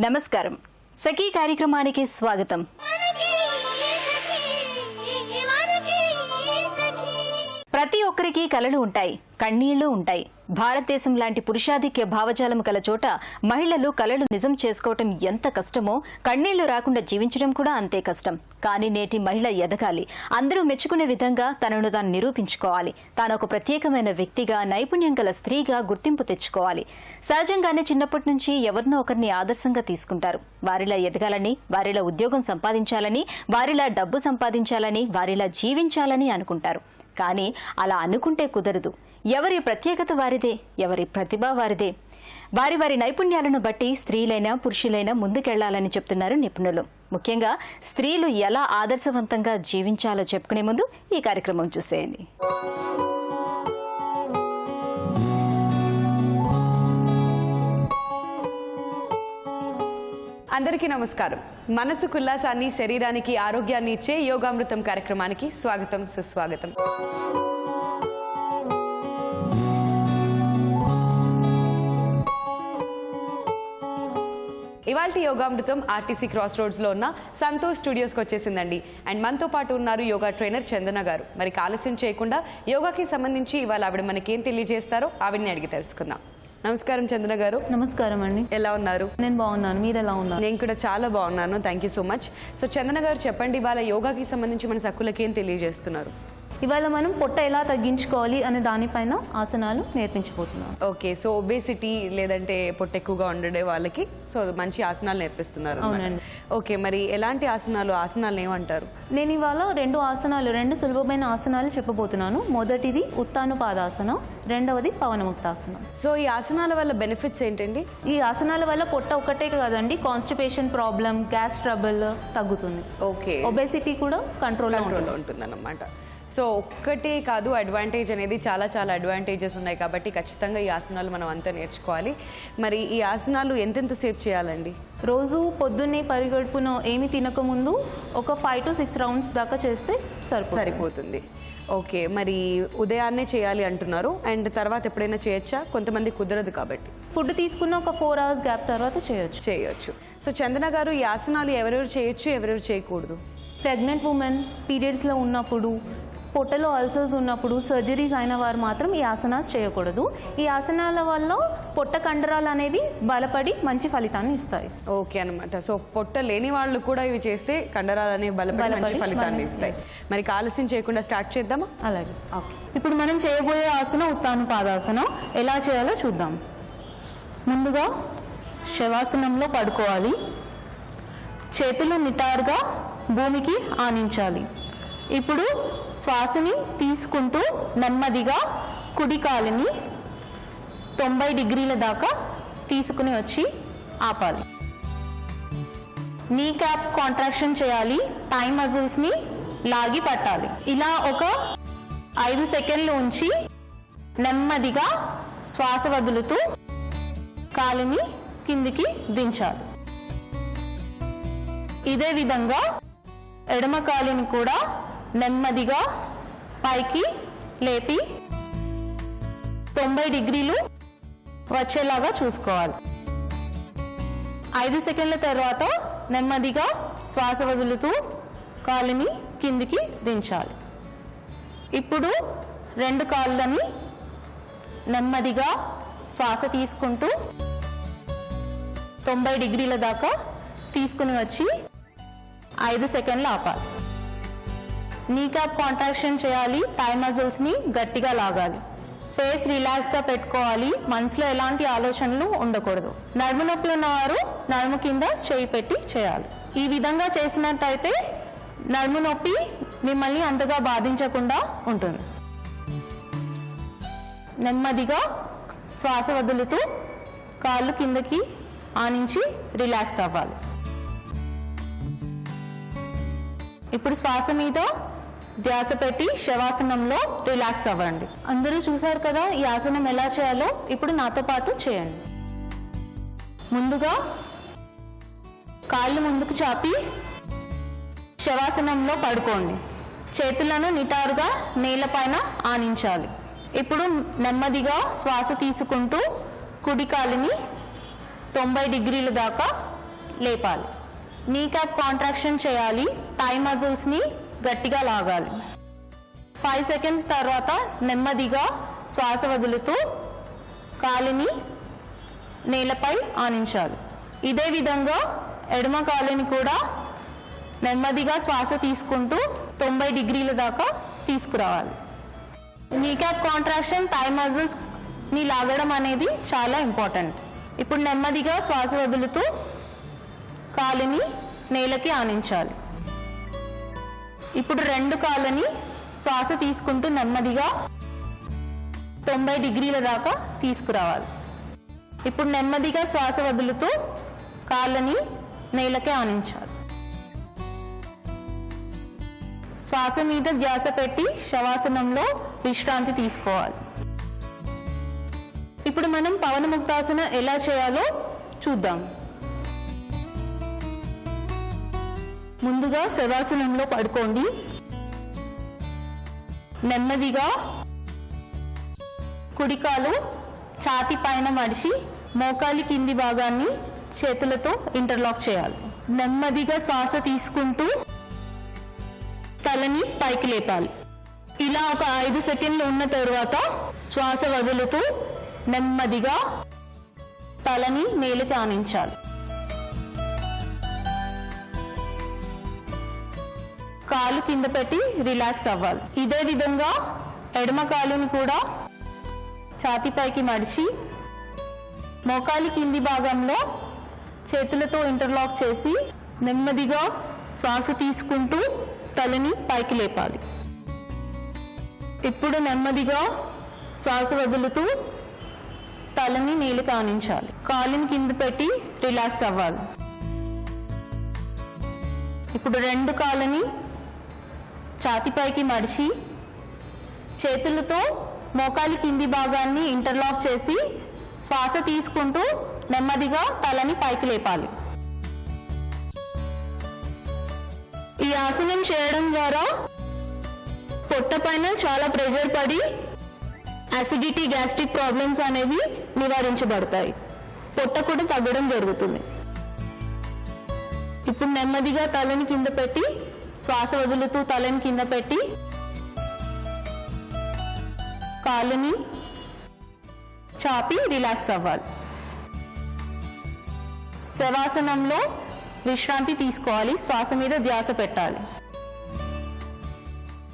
నమస్కారం. సఖీ కార్యక్రమానికి స్వాగతం. ప్రతి ఒక్కరికి కలలు ఉంటాయి, కన్నీళ్లు ఉంటాయి. భారతదేశం లాంటి పురుషాధిక్య భావజాలం కల చోట మహిళలు కలలు నిజం చేసుకోవటం ఎంత కష్టమో కన్నీళ్లు రాకుండా జీవించడం కూడా అంతే కష్టం. కానీ నేటి మహిళ ఎదగాలి, అందరూ మెచ్చుకునే విధంగా తనను తాను నిరూపించుకోవాలి. తాను ఒక ప్రత్యేకమైన వ్యక్తిగా, నైపుణ్యం గల స్త్రీగా గుర్తింపు తెచ్చుకోవాలి. సహజంగానే చిన్నప్పటి నుంచి ఎవరినో ఒకరిని ఆదర్శంగా తీసుకుంటారు. వారిలా ఎదగాలని, వారిలా ఉద్యోగం సంపాదించాలని, వారిలా డబ్బు సంపాదించాలని, వారిలా జీవించాలని అనుకుంటారు. కానీ అలా అనుకుంటే కుదరదు. ఎవరి ప్రత్యేకత వారిదే, ఎవరి ప్రతిభ వారిదే. వారి వారి నైపుణ్యాలను బట్టి స్త్రీలైనా పురుషులైనా ముందుకెళ్లాలని చెప్తున్నారు నిపుణులు. ముఖ్యంగా స్త్రీలు ఎలా ఆదర్శవంతంగా జీవించాలో చెప్పుకునే ముందు ఈ కార్యక్రమం చూసేయండి. అందరికీ నమస్కారం. మనసుకు ఉల్లాసాన్ని, శరీరానికి ఆరోగ్యాన్ని ఇచ్చే యోగామృతం కార్యక్రమానికి స్వాగతం, సుస్వాగతం. ఇవాల్టి యోగామృతం ఆర్టీసీ క్రాస్ రోడ్స్ లో ఉన్న సంతోష్ స్టూడియోస్కి వచ్చేసిందండి. అండ్ మనతో పాటు ఉన్నారు యోగా ట్రైనర్ చందన గారు. మరి ఆలస్యం చేయకుండా యోగాకి సంబంధించి ఇవాళ ఆవిడ మనకేం తెలియజేస్తారో ఆవిడని అడిగి తెలుసుకుందాం. నమస్కారం చందన గారు. నమస్కారం అండి. ఎలా ఉన్నారు? నేను బాగున్నాను, మీరు ఎలా ఉన్నారు? నేను కూడా చాలా బాగున్నాను, thank you so much. So Chandana గారు చెప్పండి, ఇవాళ యోగాకి సంబంధించి మన సక్కులకి ఏం తెలియజేస్తున్నారు? ఇవాళ మనం పొట్ట ఎలా తగ్గించుకోవాలి అనే దానిపైన ఆసనాలు నేర్పించబోతున్నాం. ఓకే, సో ఒబేసిటీ లేదంటే పొట్ట ఎక్కువగా ఉండే వాళ్ళకి సో మంచి ఆసనాలు నేర్పిస్తున్నారు. అవునండి. ఓకే, మరి ఎలాంటి ఆసనాలు ఏమంటారు? నేను ఇవాళ రెండు సులభమైన ఆసనాలు చెప్పబోతున్నాను. మొదటిది ఉత్తానుపాదాసనం, రెండవది పవనముక్తాసనం. సో ఈ ఆసనాల వల్ల బెనిఫిట్స్ ఏంటండి? ఈ ఆసనాల వల్ల పొట్ట ఒకటే కాదండి, కాన్స్టిపేషన్ ప్రాబ్లం, గ్యాస్ ట్రబుల్ తగ్గుతుంది. ఓకే, ఒబేసిటీ కూడా కంట్రోల్లో ఉంటుంది అన్నమాట. సో ఒక్కటే కాదు, అడ్వాంటేజ్ అనేది చాలా చాలా అడ్వాంటేజెస్ ఉన్నాయి కాబట్టి ఖచ్చితంగా ఈ ఆసనాలు మనం అంతా నేర్చుకోవాలి. మరి ఈ ఆసనాలు ఎంతెంత సేపు చేయాలండి? రోజు పొద్దున్నే పరిగడుపున ఏమి తినకముందు ఒక 5 to 6 రౌండ్స్ దాకా చేస్తే సరిపోతుంది. ఓకే, మరి ఉదయాన్నే చేయాలి అంటున్నారు, అండ్ తర్వాత ఎప్పుడైనా చేయొచ్చా? కొంతమంది కుదరదు కాబట్టి ఫుడ్ తీసుకున్న ఒక 4 hours గ్యాప్ తర్వాత చేయొచ్చు. సో చందన గారు, ఈ ఆసనాలు ఎవరెవరు చేయొచ్చు, ఎవరెవరు చేయకూడదు? ప్రెగ్నెంట్ ఉమెన్, పీరియడ్స్లో ఉన్నప్పుడు, పొట్టలో అల్సర్స్ ఉన్నప్పుడు, సర్జరీస్ అయిన వారు మాత్రం ఈ ఆసనాస్ చేయకూడదు. ఈ ఆసనాల వల్ల పొట్ట కండరాలు అనేవి బలపడి మంచి ఫలితాన్ని ఇస్తాయి. ఓకే అనమాట. సో పొట్ట లేని వాళ్ళు కూడా ఇవి చేస్తే కండరాలు అనేవి బలపడి మంచి ఫలితాన్ని ఇస్తాయి. మరి ఆలస్యం చేయకుండా స్టార్ట్ చేద్దామా? అలాగే. ఓకే, ఇప్పుడు మనం చేయబోయే ఆసనం ఉత్తానుపాదాసనం. ఎలా చేయాలో చూద్దాం. ముందుగా శవాసనంలో పడుకోవాలి. చేతులు నిటారుగా భూమికి ఆనించాలి. ఇప్పుడు శ్వాసని తీసుకుంటూ నెమ్మదిగా కుడి కాలుని 90 degrees దాకా తీసుకుని వచ్చి ఆపాలి. నీ క్యాప్ కాంట్రాక్షన్ చేయాలి. థై మజిల్స్ని లాగి పట్టాలి. ఇలా ఒక 5 సెకండ్లు ఉంచి నెమ్మదిగా శ్వాస వదులుతూ కాలుని కిందికి దించాలి. ఇదే విధంగా ఎడమ కాలుని కూడా నెమ్మదిగా పైకి లేపి 90 degrees వచ్చేలాగా చూసుకోవాలి. 5 సెకండ్ల తర్వాత నెమ్మదిగా శ్వాస వదులుతూ కాలుని కిందికి దించాలి. ఇప్పుడు 2 కాళ్ళని నెమ్మదిగా శ్వాస తీసుకుంటూ 90 degrees దాకా తీసుకుని వచ్చి 5 సెకండ్లు ఆపాలి. నీ క్యాప్ కాంట్రాక్షన్ చేయాలి. థై మజిల్స్ని గట్టిగా లాగాలి. ఫేస్ రిలాక్స్గా పెట్టుకోవాలి. మనసులో ఎలాంటి ఆలోచనలు ఉండకూడదు. నడుము నొప్పులు ఉన్నవారు నడుము కింద చేయి పెట్టి చేయాలి. ఈ విధంగా చేసినట్టయితే నడుము నొప్పి మిమ్మల్ని అంతగా బాధించకుండా ఉంటుంది. నెమ్మదిగా శ్వాస వదులుతూ కాళ్ళు కిందకి ఆనించి రిలాక్స్ అవ్వాలి. ఇప్పుడు శ్వాస మీద ధ్యాస పెట్టి శవాసనంలో రిలాక్స్ అవ్వండి. అందరూ చూసారు కదా ఈ ఆసనం ఎలా చేయాలో. ఇప్పుడు నాతో పాటు చేయండి. ముందుగా కాళ్ళు ముందుకు చాపి శవాసనంలో పడుకోండి. చేతులను నిటారుగా నేలపైన ఆనించాలి. ఇప్పుడు నెమ్మదిగా శ్వాస తీసుకుంటూ కుడి కాలుని 90 degrees దాకా లేపాలి. నీ క్యాప్ కాంట్రాక్షన్ చేయాలి, థై మజిల్స్ని గట్టిగా లాగాలి. 5 సెకండ్స్ తర్వాత నెమ్మదిగా శ్వాస వదులుతూ కాలుని నేలపై ఆనించాలి. ఇదే విధంగా ఎడమ కాలుని కూడా నెమ్మదిగా శ్వాస తీసుకుంటూ 90 డిగ్రీల దాకా తీసుకురావాలి. నీ క్యాప్ కాంట్రాక్షన్, థై మజిల్స్ ని లాగడం అనేది చాలా ఇంపార్టెంట్. ఇప్పుడు నెమ్మదిగా శ్వాస వదులుతూ కాలుని నేలకి ఆనించాలి. ఇప్పుడు 2 కాళ్ళని శ్వాస తీసుకుంటూ నెమ్మదిగా 90 డిగ్రీల దాకా తీసుకురావాలి. ఇప్పుడు నెమ్మదిగా శ్వాస వదులుతూ కాళ్ళని నేలకి ఆనించాలి. శ్వాస మీద ధ్యాస పెట్టి శవాసనంలో విశ్రాంతి తీసుకోవాలి. ఇప్పుడు మనం పవనముక్తాసన ఎలా చేయాలో చూద్దాం. ముందుగా శవాసనంలో పడుకోండి. నెమ్మదిగా కుడికాలు ఛాతీ పైన మడిచి మోకాలి కింది భాగాన్ని చేతులతో ఇంటర్లాక్ చేయాలి. నెమ్మదిగా శ్వాస తీసుకుంటూ తలని పైకి లేపాలి. ఇలా ఒక 5 సెకండ్లు ఉన్న తరువాత శ్వాస వదులుతూ నెమ్మదిగా తలని నేలకి ఆనించాలి. కాలు కింద పెట్టి రిలాక్స్ అవ్వాలి. ఇదే విధంగా ఎడమ కాలుని కూడా ఛాతీపైకి మడిచి మోకాలి కింది భాగంలో చేతులతో ఇంటర్లాక్ చేసి నెమ్మదిగా శ్వాస తీసుకుంటూ తలని పైకి లేపాలి. ఇప్పుడు నెమ్మదిగా శ్వాస వదులుతూ తలని నేలకి ఆనించాలి. కాలుని కింద పెట్టి రిలాక్స్ అవ్వాలి. ఇప్పుడు 2 కాళ్ళని ఛాతీపైకి మడిచి చేతులతో మోకాలి కింది భాగాన్ని ఇంటర్లాక్ చేసి శ్వాస తీసుకుంటూ నెమ్మదిగా తలని పైకి లేపాలి. ఈ ఆసనం చేయడం ద్వారా పొట్ట పైన చాలా ప్రెషర్ పడి అసిడిటీ, గ్యాస్ట్రిక్ ప్రాబ్లమ్స్ అనేవి నివారించబడతాయి. పొట్ట కూడా తగ్గడం జరుగుతుంది. ఇప్పుడు నెమ్మదిగా తలని కింద పెట్టి శ్వాస వదులుతూ తలని కింద పెట్టి కాళ్ళని చాపి రిలాక్స్ అవ్వాలి. శవాసనంలో విశ్రాంతి తీసుకోవాలి. శ్వాస మీద ధ్యాస పెట్టాలి.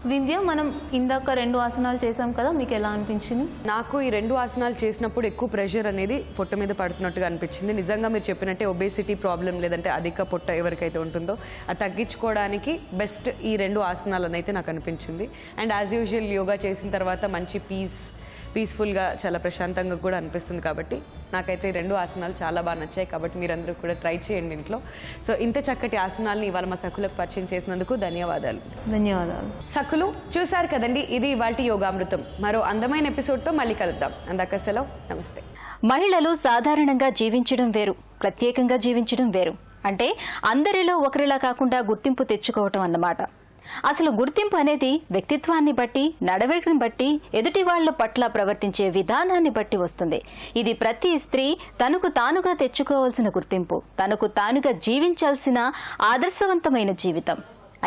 వింధ్య, మనం ఇందాక 2 ఆసనాలు చేసాం కదా, మీకు ఎలా అనిపించింది? నాకు ఈ 2 ఆసనాలు చేసినప్పుడు ఎక్కువ ప్రెషర్ అనేది పొట్ట మీద పడుతున్నట్టుగా అనిపించింది. నిజంగా మీరు చెప్పినట్టే ఒబేసిటీ ప్రాబ్లం లేదంటే అధిక పొట్ట ఎవరికైతే ఉంటుందో అది తగ్గించుకోవడానికి బెస్ట్ ఈ 2 ఆసనాలు అయితే నాకు అనిపించింది. అండ్ యాజ్ యూజువల్ యోగా చేసిన తర్వాత మంచి పీస్ఫుల్గా చాలా ప్రశాంతంగా కూడా అనిపిస్తుంది. కాబట్టి నాకైతే 2 ఆసనాలు చాలా బాగా నచ్చాయి. కాబట్టి మీరందరూ కూడా ట్రై చేయండి ఇంట్లో. సో ఇంత చక్కటి ఆసనాలని ఇవాళ మా సఖులకు పరిచయం చేసినందుకు ధన్యవాదాలు. సఖులు చూశారు కదండి, ఇది ఇవాల్టి యోగామృతం. మరో అందమైన ఎపిసోడ్తో మళ్ళీ కలుద్దాం. అందాక సెలవు, నమస్తే. మహిళలు సాధారణంగా జీవించడం వేరు, ప్రత్యేకంగా జీవించడం వేరు. అంటే అందరిలో ఒకరిలా కాకుండా గుర్తింపు తెచ్చుకోవటం అన్నమాట. అసలు గుర్తింపు అనేది వ్యక్తిత్వాన్ని బట్టి, నడవడికని బట్టి, ఎదుటి వాళ్ల పట్ల ప్రవర్తించే విధానాన్ని బట్టి వస్తుంది. ఇది ప్రతి స్త్రీ తనకు తానుగా తెచ్చుకోవాల్సిన గుర్తింపు, తనకు తానుగా జీవించాల్సిన ఆదర్శవంతమైన జీవితం.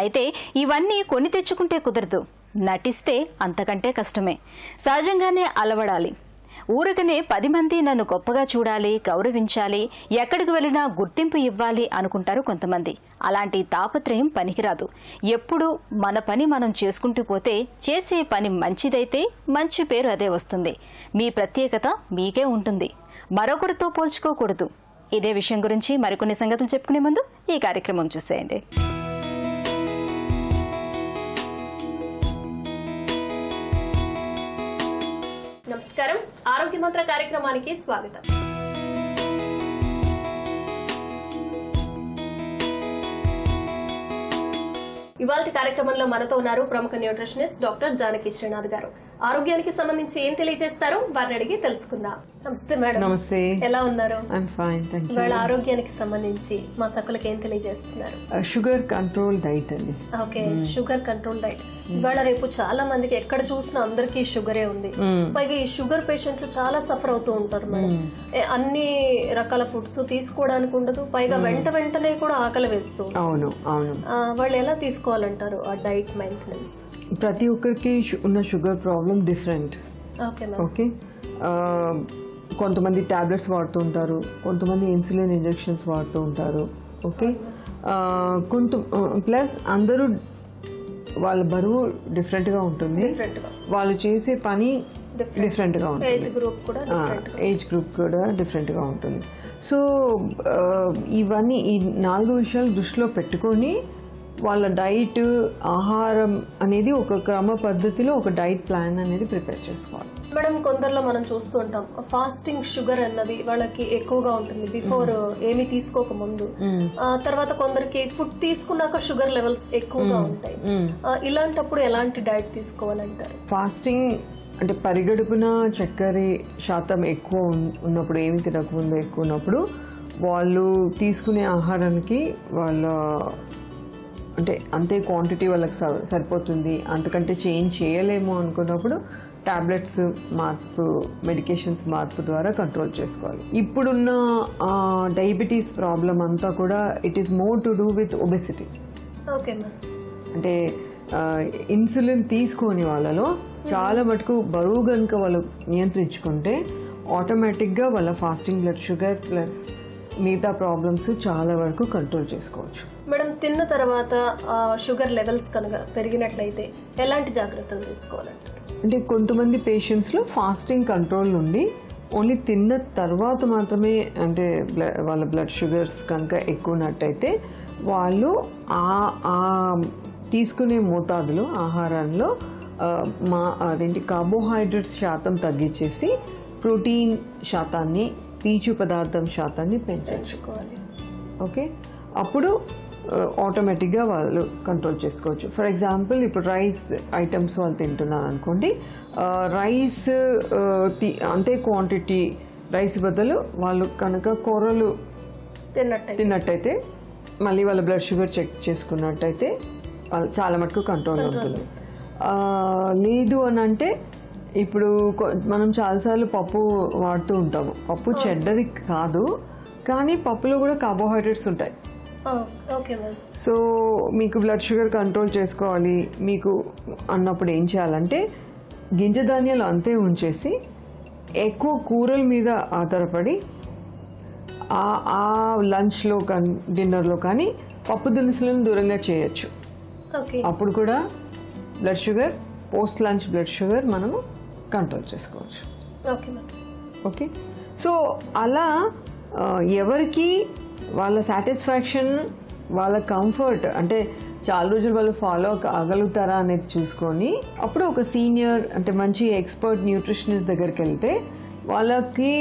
అయితే ఇవన్నీ కొని తెచ్చుకుంటే కుదరదు, నటిస్తే అంతకంటే కష్టమే. సహజంగానే అలవడాలి. ఊరకనే 10 మంది నన్ను గొప్పగా చూడాలి, గౌరవించాలి, ఎక్కడికి వెళ్ళినా గుర్తింపు ఇవ్వాలి అనుకుంటారు కొంతమంది. అలాంటి తాపత్రయం పనికిరాదు. ఎప్పుడు మన పని మనం చేసుకుంటూ పోతే చేసే పని మంచిదైతే మంచి పేరు అదే వస్తుంది. మీ ప్రత్యేకత మీకే ఉంటుంది, మరొకరితో పోల్చుకోకూడదు. ఇదే విషయం గురించి మరికొన్ని సంగతులు చెప్పుకునే ముందు ఈ కార్యక్రమం చూసేయండి. నమస్కారం, ఆరోగ్య మంత్ర కార్యక్రమానికి స్వాగతం. ఇవాల్టి కార్యక్రమంలో మనతో ఉన్నారు ప్రముఖ న్యూట్రిషనిస్ట్ డాక్టర్ జానకి శ్రీనాథ్ గారు. ఆరోగ్యానికి సంబంధించి ఏం తెలియజేస్తారో వారిని అడిగి తెలుసుకుందాం. నమస్తే మేడం. నమస్తే. ఎలా ఉన్నారు? I'm fine, thank you. ఇవాళ ఆరోగ్యానికి సంబంధించి మా సకులకు ఏం తెలియజేస్తున్నారు? షుగర్ కంట్రోల్ డైట్ అండి. Okay, sugar control diet. ఇవాళ రేపు చాలా మందికి ఎక్కడ చూసినా అందరికీ షుగరే ఉంది. పైగా ఈ షుగర్ పేషెంట్లు చాలా సఫర్ అవుతూ ఉంటారు మేడం. అన్ని రకాల ఫుడ్స్ తీసుకోవడానికి ఉండదు, పైగా వెంటనే కూడా ఆకలి వేస్తూ. అవును అవును. వాళ్ళు ఎలా తీసుకోవాలంటారు ఆ డైట్ మెయింటెనెన్స్? ప్రతి ఒక్కరికి ఉన్న షుగర్ ప్రాబ్లం డిఫరెంట్. ఓకే, కొంతమంది టాబ్లెట్స్ వాడుతూ ఉంటారు, కొంతమంది ఇన్సులిన్ ఇంజెక్షన్స్ వాడుతూ ఉంటారు. ఓకే, ప్లస్ అందరూ వాళ్ళ బరువు డిఫరెంట్గా ఉంటుంది, వాళ్ళు చేసే పని డిఫరెంట్గా ఉంటుంది, ఏజ్ గ్రూప్ కూడా డిఫరెంట్గా ఉంటుంది. సో ఇవన్నీ ఈ 4 విషయాలు దృష్టిలో పెట్టుకొని వాళ్ళ డైట్, ఆహారం అనేది ఒక క్రమ పద్ధతిలో ఒక డైట్ ప్లాన్ అనేది ప్రిపేర్ చేసుకోవాలి. మేడం, కొందరిలో మనం చూస్తూ ఉంటాం ఫాస్టింగ్ షుగర్ అన్నది వాళ్ళకి ఎక్కువగా ఉంటుంది బిఫోర్ ఏమి తీసుకోక ముందు. తర్వాత కొందరికి ఫుడ్ తీసుకున్నాక షుగర్ లెవెల్స్ ఎక్కువగా ఉంటాయి. ఇలాంటప్పుడు ఎలాంటి డైట్ తీసుకోవాలంటారు? ఫాస్టింగ్ అంటే పరిగడుపున చక్కెర శాతం ఎక్కువ ఉన్నప్పుడు, ఏమి తినకముందు ఎక్కువ ఉన్నప్పుడు, వాళ్ళు తీసుకునే ఆహారానికి వాళ్ళ అంటే అంతే క్వాంటిటీ వాళ్ళకి సరిపోతుంది, అంతకంటే చేంజ్ చేయలేము అనుకున్నప్పుడు టాబ్లెట్స్ మార్పు, మెడికేషన్స్ మార్పు ద్వారా కంట్రోల్ చేసుకోవాలి. ఇప్పుడున్న డయాబెటీస్ ప్రాబ్లం అంతా కూడా it is more to do with obesity. Okay, అంటే ఇన్సులిన్ తీసుకొని వాళ్ళలో చాలా మటుకు బరువు కనుక వాళ్ళు నియంత్రించుకుంటే ఆటోమేటిక్గా వాళ్ళ ఫాస్టింగ్ బ్లడ్ షుగర్ ప్లస్ మిగతా ప్రాబ్లమ్స్ చాలా వరకు కంట్రోల్ చేసుకోవచ్చు. మేడం, తిన్న తర్వాత షుగర్ లెవెల్స్ కనుక పెరిగినట్లయితే ఎలాంటి జాగ్రత్తలు తీసుకోవాలంటారు? అంటే కొంతమంది పేషెంట్స్లో ఫాస్టింగ్ కంట్రోల్ నుండి ఓన్లీ తిన్న తర్వాత మాత్రమే అంటే వాళ్ళ బ్లడ్ షుగర్స్ కనుక ఎక్కువనట్టయితే వాళ్ళు తీసుకునే మోతాదులో ఆహారంలో కార్బోహైడ్రేట్స్ శాతం తగ్గించేసి ప్రోటీన్ శాతాన్ని, పీచు పదార్థం శాతాన్ని పెంచుకోవాలి. ఓకే, అప్పుడు ఆటోమేటిక్గా వాళ్ళు కంట్రోల్ చేసుకోవచ్చు. ఫర్ ఎగ్జాంపుల్, ఇప్పుడు రైస్ ఐటమ్స్ వాళ్ళు తింటున్నారు అనుకోండి, రైస్ అంతే క్వాంటిటీ రైస్ బదులు వాళ్ళు కనుక కూరలు తిన్నట్టయితే, మళ్ళీ వాళ్ళ బ్లడ్ షుగర్ చెక్ చేసుకున్నట్టయితే వాళ్ళు చాలా మటుకు కంట్రోల్ ఉంటుంది. లేదు అని అంటే, ఇప్పుడు మనం చాలాసార్లు పప్పు వాడుతూ ఉంటాము. పప్పు చెడ్డది కాదు, కానీ పప్పులో కూడా కార్బోహైడ్రేట్స్ ఉంటాయి. సో మీకు బ్లడ్ షుగర్ కంట్రోల్ చేసుకోవాలి మీకు అన్నప్పుడు ఏం చేయాలంటే, గింజ ధాన్యాలు అంతే ఉంచేసి ఎక్కువ కూరల మీద ఆధారపడి ఆ లంచ్లో కానీ డిన్నర్లో కానీ పప్పు దినుసులను దూరంగా చేయొచ్చు. అప్పుడు కూడా blood sugar, post lunch blood sugar మనము కంట్రోల్ చేసుకోవచ్చు. ఓకే, సో అలా ఎవరికి వాళ్ళ సాటిస్ఫాక్షన్, వాళ్ళ కంఫర్ట్, అంటే చాలా రోజులు వాళ్ళు ఫాలో కాగలుగుతారా అనేది చూసుకొని అప్పుడు ఒక సీనియర్ అంటే మంచి ఎక్స్పర్ట్ న్యూట్రిషనిస్ట్ దగ్గరికి వెళ్తే వాళ్ళకి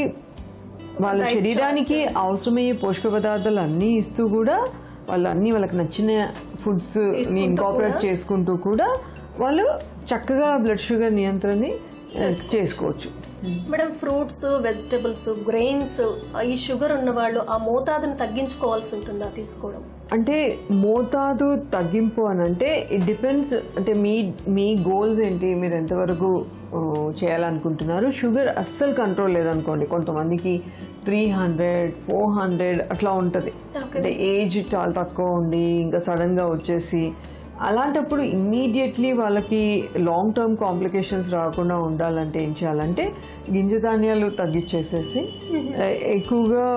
వాళ్ళ శరీరానికి అవసరమయ్యే పోషక పదార్థాలు అన్నీ ఇస్తూ కూడా వాళ్ళకి నచ్చిన ఫుడ్స్ ఇన్కార్పొరేట్ చేసుకుంటూ కూడా వాళ్ళు చక్కగా బ్లడ్ షుగర్ నియంత్రణ చేసుకోవచ్చు. మేడం, ఫ్రూట్స్, వెజిటబుల్స్, గ్రెయిన్స్, ఈ షుగర్ ఉన్న వాళ్ళు ఆ మోతాదును తగ్గించుకోవాల్సి ఉంటుందా తీసుకోవడం? అంటే మోతాదు తగ్గింపు అని అంటే ఇట్ డిపెండ్స్. అంటే మీ గోల్స్ ఏంటి, మీరు ఎంతవరకు చేయాలనుకుంటున్నారు. షుగర్ అస్సలు కంట్రోల్ లేదనుకోండి, కొంతమందికి 300, 400 అట్లా ఉంటుంది. అంటే ఏజ్ చాలా తక్కువ ఉండి ఇంకా సడన్గా వచ్చేసి, అలాంటప్పుడు ఇమ్మీడియట్లీ వాళ్ళకి లాంగ్ టర్మ్ కాంప్లికేషన్స్ రాకుండా ఉండాలంటే ఏం చేయాలంటే, గింజ ధాన్యాలు తగ్గించేసేసి ఎక్కువగా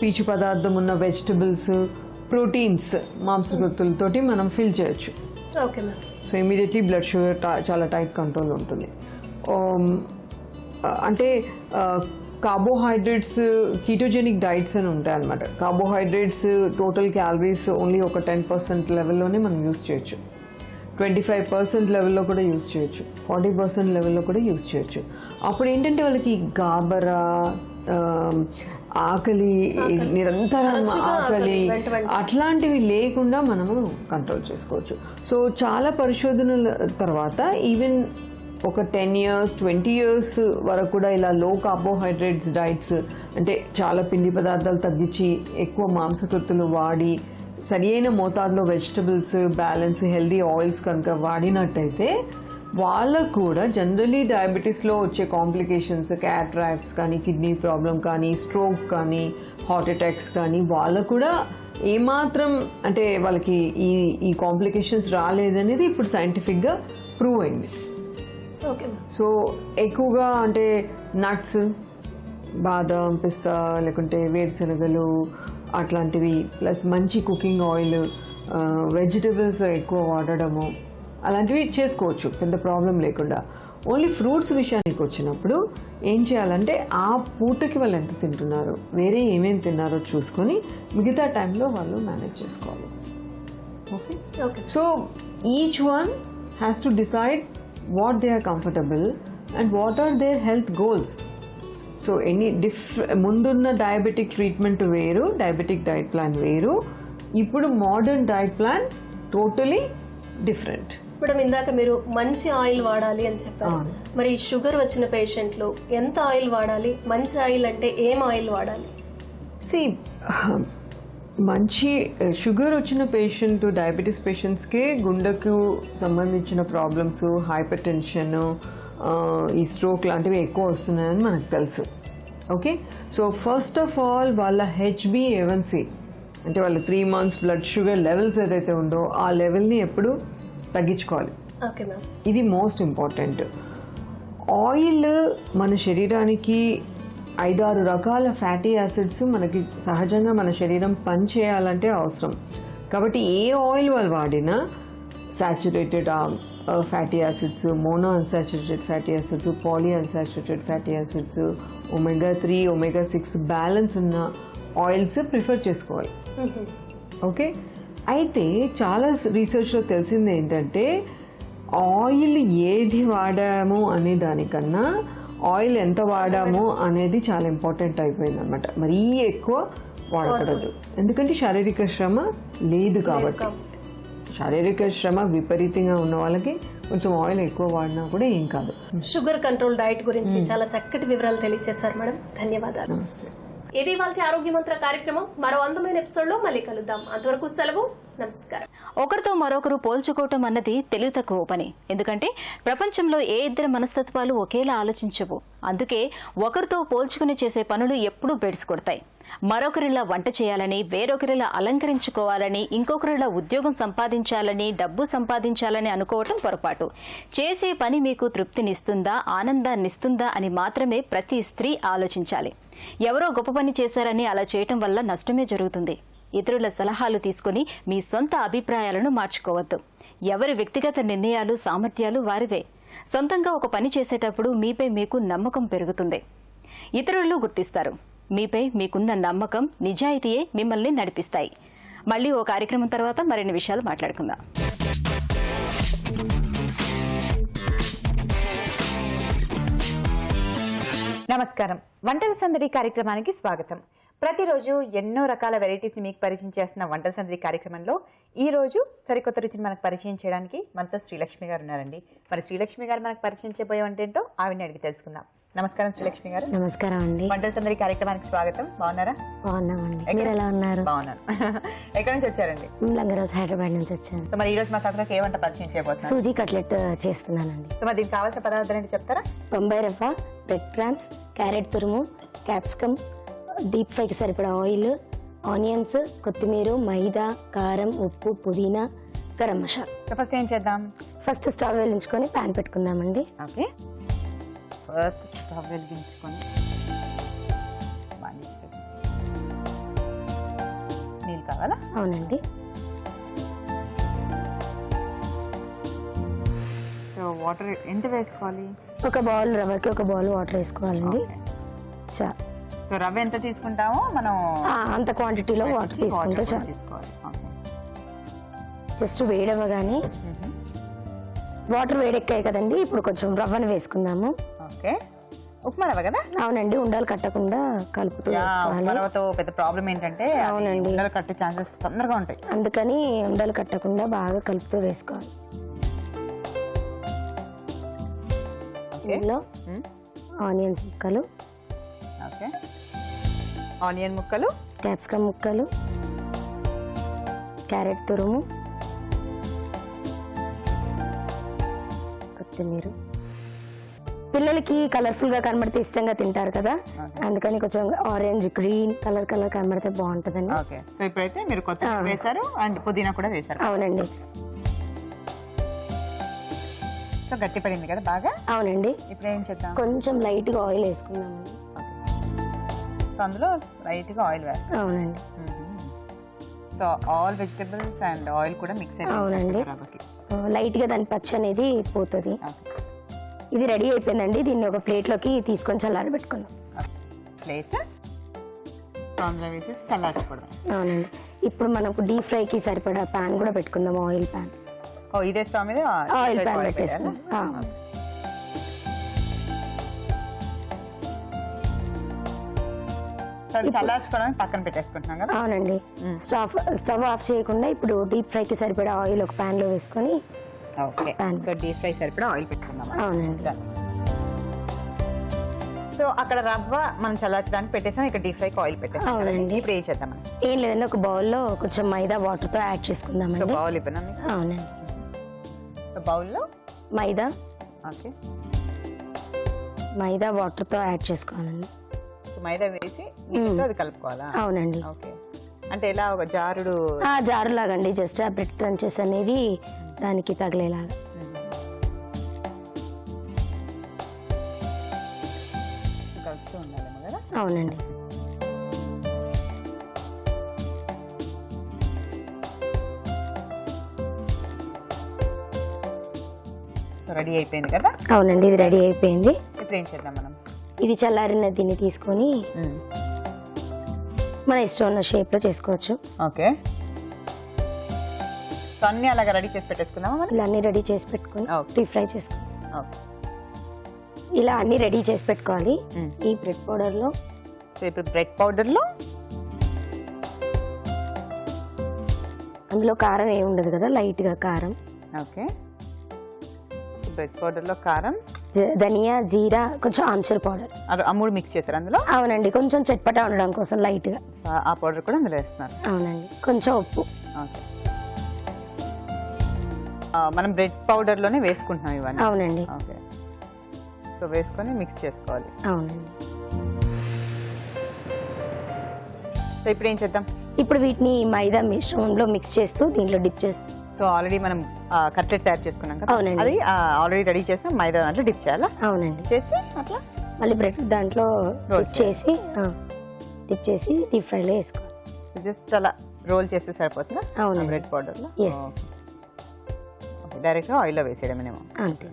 పీచు పదార్థం ఉన్న వెజిటబుల్స్, ప్రోటీన్స్, మాంసకృతులతోటి మనం ఫిల్ చేయొచ్చు. సో ఇమీడియట్లీ బ్లడ్ షుగర్ చాలా టైట్ కంట్రోల్ ఉంటుంది. అంటే కార్బోహైడ్రేట్స్, కీటోజెనిక్ డైట్స్ అని ఉంటాయి అన్నమాట. కార్బోహైడ్రేట్స్ టోటల్ క్యాలరీస్ ఓన్లీ ఒక 10% లెవెల్లోనే మనం యూస్ చేయొచ్చు, 25% లెవెల్లో కూడా యూస్ చేయొచ్చు, 40% లెవెల్లో కూడా యూస్ చేయొచ్చు. అప్పుడు ఏంటంటే వాళ్ళకి గాబరా, ఆకలి, నిరంతరం ఆకలి అట్లాంటివి లేకుండా మనము కంట్రోల్ చేసుకోవచ్చు. సో చాలా పరిశోధనల తర్వాత ఈవెన్ ఒక 10 years, 20 years వరకు కూడా ఇలా లో కార్బోహైడ్రేట్స్ డైట్స్, అంటే చాలా పిండి పదార్థాలు తగ్గించి ఎక్కువ మాంసకృతులు వాడి సరి అయిన మోతాదులో వెజిటబుల్స్, బ్యాలెన్స్, హెల్దీ ఆయిల్స్ కనుక వాడినట్టయితే వాళ్ళకు కూడా జనరలీ డయాబెటీస్లో వచ్చే కాంప్లికేషన్స్, క్యాట్రాక్ట్స్ కానీ, కిడ్నీ ప్రాబ్లం కానీ, స్ట్రోక్ కానీ, హార్ట్ అటాక్స్ కానీ వాళ్ళకు కూడా ఏమాత్రం అంటే వాళ్ళకి ఈ కాంప్లికేషన్స్ రాలేదనేది ఇప్పుడు సైంటిఫిక్గా ప్రూవ్ అయింది. ఓకే సో ఎక్కువగా అంటే నట్స్, బాదం, పిస్తా, లేకుంటే వేరుశనగలు అట్లాంటివి, ప్లస్ మంచి కుకింగ్ ఆయిల్, వెజిటబుల్స్ ఎక్కువ వాడడము అలాంటివి చేసుకోవచ్చు పెద్ద ప్రాబ్లం లేకుండా. ఓన్లీ ఫ్రూట్స్ విషయానికి వచ్చినప్పుడు ఏం చేయాలంటే ఆ పూటకి వాళ్ళు ఎంత తింటున్నారు, వేరే ఏమేమి తిన్నారో చూసుకొని మిగతా టైంలో వాళ్ళు మేనేజ్ చేసుకోవాలి. Okay okay so each one has to decide what they are comfortable and what are their health goals. So any ముందున్న డయాబెటిక్ ట్రీట్మెంట్ వేరు, డయాబెటిక్ డైట్ ప్లాన్ వేరు, ఇప్పుడు modern diet plan totally different. ఇప్పుడు ఇందాక మీరు మంచి oil వాడాలి అని చెప్పారు. మరి షుగర్ వచ్చిన పేషెంట్లు ఎంత ఆయిల్ వాడాలి? మంచి ఆయిల్ అంటే ఏం ఆయిల్ వాడాలి? మంచి షుగర్ వచ్చిన పేషెంట్, డయాబెటీస్ పేషెంట్స్కే గుండెకు సంబంధించిన ప్రాబ్లమ్స్, హైపర్ టెన్షన్, ఈ స్ట్రోక్ లాంటివి ఎక్కువ వస్తున్నాయని మనకు తెలుసు. Okay, so first of all వాళ్ళ HbA1c అంటే వాళ్ళ 3 months బ్లడ్ షుగర్ లెవెల్స్ ఏదైతే ఉందో ఆ లెవెల్ని ఎప్పుడు తగ్గించుకోవాలి. Okay ma'am. ఇది మోస్ట్ ఇంపార్టెంట్. ఆయిల్ మన శరీరానికి 5-6 రకాల ఫ్యాటీ యాసిడ్స్ మనకి సహజంగా మన శరీరం పనిచేయాలంటే అవసరం. కాబట్టి ఏ ఆయిల్ వాళ్ళు వాడినా saturated fatty acids, mono unsaturated fatty acids, poly unsaturated fatty acids, omega-3, omega-6 balance ఉన్న ఆయిల్స్ ప్రిఫర్ చేసుకోవాలి. ఓకే, అయితే చాలా రీసెర్చ్లో తెలిసింది ఏంటంటే ఆయిల్ ఏది వాడాము అనే దానికన్నా ఆయిల్ ఎంత వాడాము అనేది చాలా ఇంపార్టెంట్ అయిపోయింది అనమాట. మరీ ఎక్కువ వాడకూడదు, ఎందుకంటే శారీరక శ్రమ లేదు కాబట్టి. శారీరక శ్రమ విపరీతంగా ఉన్న వాళ్ళకి కొంచెం ఆయిల్ ఎక్కువ వాడినా కూడా ఏం కాదు. షుగర్ కంట్రోల్ డైట్ గురించి చాలా చక్కటి వివరాలు తెలియజేశారు మేడం. ధన్యవాదాలు. నమస్తే. ఇది వాళ్ళ ఆరోగ్య మంత్ర కార్యక్రమం. మరో అందమైన ఎపిసోడ్ లో మళ్ళీ కలుద్దాం. అంతవరకు సెలవు. నమస్కారం. ఒకరితో మరొకరు పోల్చుకోవటం అన్నది తెలివి తక్కువ పని. ఎందుకంటే ప్రపంచంలో ఏ ఇద్దరు మనస్తత్వాలు ఒకేలా ఆలోచించవు. అందుకే ఒకరితో పోల్చుకుని చేసే పనులు ఎప్పుడూ బెడిసికొడతాయి. మరొకరిలా వంట చేయాలని, వేరొకరిలా అలంకరించుకోవాలని, ఇంకొకరిలా ఉద్యోగం సంపాదించాలని, డబ్బు సంపాదించాలని అనుకోవటం పొరపాటు. చేసే పని మీకు తృప్తినిస్తుందా, ఆనందాన్నిస్తుందా అని మాత్రమే ప్రతి స్త్రీ ఆలోచించాలి. ఎవరో గొప్ప పని చేశారని అలా చేయటం వల్ల నష్టమే జరుగుతుంది. ఇతరుల సలహాలు తీసుకుని మీ సొంత అభిప్రాయాలను మార్చుకోవద్దు. ఎవరి వ్యక్తిగత నిర్ణయాలు, సామర్థ్యాలు వారివే. సొంతంగా ఒక పని చేసేటప్పుడు మీపై మీకు నమ్మకం పెరుగుతుంది. ఇతరులు గుర్తిస్తారు. మీపై మీకున్న నమ్మకం, నిజాయితీయే మిమ్మల్ని నడిపిస్తాయి. మళ్ళీ ఓ కార్యక్రమం తర్వాత మరిన్ని విషయాలు మాట్లాడుకుందాం. నమస్కారం. వంటల సందడి కార్యక్రమానికి స్వాగతం. ప్రతిరోజు ఎన్నో రకాల వెరైటీస్ ని మీకు పరిచయం చేస్తున్న వంటల సందడి కార్యక్రమంలో ఈ రోజు సరికొత్త రుచిని మనకు పరిచయం చేయడానికి మనతో శ్రీలక్ష్మి గారు ఉన్నారండి. మరి శ్రీలక్ష్మి గారు మనకు పరిచయం చేయబోయే వంట ఏంటో ఆవిడని అడిగి తెలుసుకుందాం. నమస్కారం శ్రీలక్ష్మి గారు. నమస్కారం అండి. వంటల సందడి కార్యక్రమానికి స్వాగతం. బాగున్నారా? బాగున్నామండి. మీరు ఎలా ఉన్నారు? బాగున్నాను. ఎక్కడి నుంచి వచ్చారండి? లంగరోజు హైదరాబాద్ నుంచి వచ్చాను. సో మరి ఈ రోజు మా సాకులకు ఏ వంట పరిచయం చేయబోతున్నారు? సూజీ కట్లెట్ చేస్తున్నానండి. సో మరి దీనికి కావాల్సిన పదార్థాలు ఏంటి చెప్తారా? బొంబాయి రవ్వ, బ్రెడ్ క్రాంబ్స్, క్యారెట్ తురుము, క్యాప్సికమ్, డీప్ ఫ్రైకి సరిపడా ఆయిల్, ఆనియన్స్, కొత్తిమీర, మైదా, కారం, ఉప్పు, పుదీనా, గరం మసాలా. సో ఫస్ట్ ఏం చేద్దాం? ఫస్ట్ స్టవ్ వెలిగించుకొని ప్యాన్ పెట్టుకుందామండి. ఓకే, ఫస్ట్ స్టవ్ వెలిగించుకొని నీళ్ళు కావాలా? అవునండి. సో వాటర్ ఎంత వేసుకోవాలి? ఒక బౌల్ రవ్వకి ఒక బౌల్ వాటర్ వేసుకోవాలండి. సో రవ్వ ఎంత తీసుకుంటామో మనం అంత క్వాంటిటీలో వాటర్ తీసుకుంటే చాలు. తీసుకోవాలి. జస్ట్ వేడవగానే వాటర్ వేడెక్కాయి కదండి, ఇప్పుడు కొంచెం రవ్వను వేసుకుందాము. ఓకే, ఉప్మా రవ్వ కదా? అవునండి. ఉండాలి కట్టకుండా కలుపుతూ వేసుకోవాలి. రవ్వతో పెద్ద ప్రాబ్లం ఏంటంటే అవునండి, ఉండలు కట్టే ఛాన్సెస్ తొందరగా ఉంటాయి. అందుకని ఉండలు కట్టకుండా బాగా కలుపుతూ వేసుకోవాలి. ఇందులో ఆనియన్ ముక్కలు, ఓకే, ఆనియన్ ముక్కలు, క్యాప్సికమ్ ముక్కలు, క్యారెట్ తురుము, కొత్తిమీర. పిల్లలకి కలర్ఫుల్ గా కనబడితే ఇష్టంగా తింటారు కదా, అందుకని కొంచెం ఆరెంజ్ గ్రీన్ కలర్ కనబడితే బాగుంటుందండి. ఓకే, సో ఇప్పుడైతే మీరు కొత్తిమీర వేశారు అండ్ పుదీనా కూడా వేశారు. అవునండి. సో గట్టి పడింది కదా బాగా. అవునండి. ఇప్పుడు ఏం చేద్దాం? కొంచెం లైట్ గా ఆయిల్ వేసుకుందామండి. సో అందులో లైట్ గా ఆయిల్ వేస్తాం. అవునండి. So all vegetables and oil కూడా మిక్స్ అవునండి. లైట్ గా దాని పచ్చి అనేది పోతుంది. ఇది రెడీ అయిపోయిందండి. దీన్ని ఒక ప్లేట్ లోకి తీసుకొని చల్లారబెట్టుకుందాం. ప్లేట్ అందులో వేసి చల్లార్చుకోవడం. అవునండి. ఇప్పుడు మనకు డీప్ ఫ్రైకి సరిపడా ప్యాన్ కూడా పెట్టుకుందాం, ఆయిల్ ప్యాన్. ఇదే స్టవ్ మీద ఆయిల్ ప్యాన్ పెట్టేసుకుందాం. చల్లార్చుకోవడానికి పక్కన పెట్టేసుకుంటున్నాం కదా. అవునండి. స్టవ్ ఆఫ్ చేయకుండా ఇప్పుడు డీప్ ఫ్రైకి సరిపడా ఆయిల్ ఒక ప్యాన్ లో వేసుకొని. ఓకే, సో డీప్ ఫ్రై సరిపడా ఆయిల్ పెట్టుకుందాం. అవునండి. సో అక్కడ రవ్వ మనం చల్లార్చడానికి పెట్టేసాం, ఇక్కడ డీప్ ఫ్రైకి ఆయిల్ పెట్టేసాం. అవునండి. ఇప్పుడు ఏం చేద్దాం? ఏం లేదండి, ఒక బౌల్లో కొంచెం మైదా వాటర్ తో యాడ్ చేసుకుందామండి. బౌల్ ఇవ్వనా? అవునండి. సో బౌల్లో మైదా, ఓకే, మైదా వాటర్ తో యాడ్ చేసుకోవాలండి. మైదా వేసి నీటితో అది కలుపుకోవాలా? అవునండి. ఓకే, అంటే ఎలా ఒక జారుడు? జారు లాగండి, జస్ట్ ఆ బ్రెడ్ క్రంచెస్ అనేవి దానికి తగిలేలాగా. కలుపుతూ ఉండాలేమో కదా. అవునండి. రెడీ అయిపోయింది కదా. అవునండి, ఇది రెడీ అయిపోయింది. ఇప్పుడు ఏం చేద్దాం మనం? ఇది చల్లారిన దీన్ని తీసుకొని మన ఇష్టం ఉన్న షేప్ లో చేసుకోవచ్చు. ఓకే, సో అన్ని అలాగా రెడీ చేసి పెట్టేసుకుందామా మనం? ఇలా అన్ని రెడీ చేసి పెట్టుకొని డీప్ ఫ్రై చేసుకోవాలి. ఓకే, ఇలా అన్ని రెడీ చేసి పెట్టుకోవాలి. ఈ బ్రెడ్ పౌడర్ లో, సో ఇప్పుడు బ్రెడ్ పౌడర్ లో అందులో కారం ఏమి ఉండదు కదా, లైట్ గా కారం. ఓకే, బ్రెడ్ పౌడర్ లో కారం, ధనియా, జీరా, కొంచెం ఆమ్చూర్ పౌడర్, ఆ మూడు మిక్స్ చేశారు అందులో. అవునండి. కొంచెం చట్పటా ఉండడం కోసం లైట్ గా ఆ పౌడర్ కూడా అందులో వేస్తున్నారు. అవునండి. కొంచెం ఉప్పు. ఓకే, మనం బ్రెడ్ పౌడర్ లోనే వేసుకుంటున్నాం ఇవన్నీ. అవునండి. ఓకే, సో వేసుకొని మిక్స్ చేసుకోవాలి. అవునండి. సో ఇప్పుడు ఏం చేద్దాం? ఇప్పుడు వీటిని మైదా మిశ్రమంలో మిక్స్ చేస్తూ దీంట్లో డిప్ చేస్తూ. సో ఆల్రెడీ మనం కట్లెట్ తయారు చేసుకున్నాం కదా. అవునండి. అది ఆల్రెడీ రెడీ చేసిన మైదా దాంట్లో డిప్ చేయాలా? అవునండి. చేసి అట్లా మళ్ళీ బ్రెడ్ దాంట్లో డిప్ చేసి డీప్ ఫ్రైలో వేసుకోవాలి. జస్ట్ అలా రోల్ చేస్తే సరిపోతుందా? అవునండి. బ్రెడ్ పౌడర్ లో Yes. డైరెక్ట్ గా ఆయిల్ లో వేసేయడమేమో. అంతే.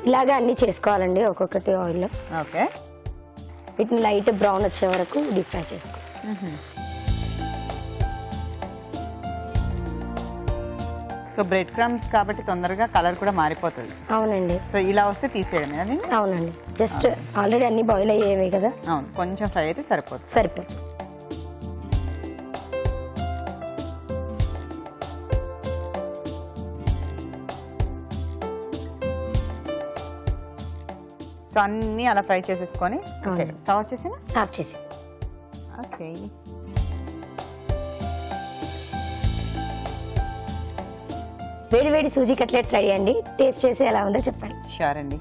ఇలాగే అన్ని చేసుకోవాలండి ఒక్కొక్కటి ఆయిల్లో. ఓకే, వీటిని లైట్ బ్రౌన్ వచ్చే వరకు డీప్ ఫ్రై చేసుకోవాలి. సో బ్రెడ్ క్రమ్స్ కాబట్టి తొందరగా కలర్ కూడా మారిపోతుంది. అవునండి. సో ఇలా వస్తే తీసేయడమే అది. అవునండి. జస్ట్ ఆల్రెడీ అన్ని బాయిల్ అయ్యేవి కదా. అవును, కొంచెం ఫ్రై అయితే సరిపోతుంది. సరిపోతుంది. సో అన్ని అలా ఫ్రై చేసేసుకొని స్టవ్ వచ్చేసి ఆఫ్ చేసి. ఓకే, వేడి వేడి సూజీ కట్లెట్స్ రెడీ అండి. టేస్ట్ చేసి ఎలా ఉందో చెప్పండి. షూర్ అండి.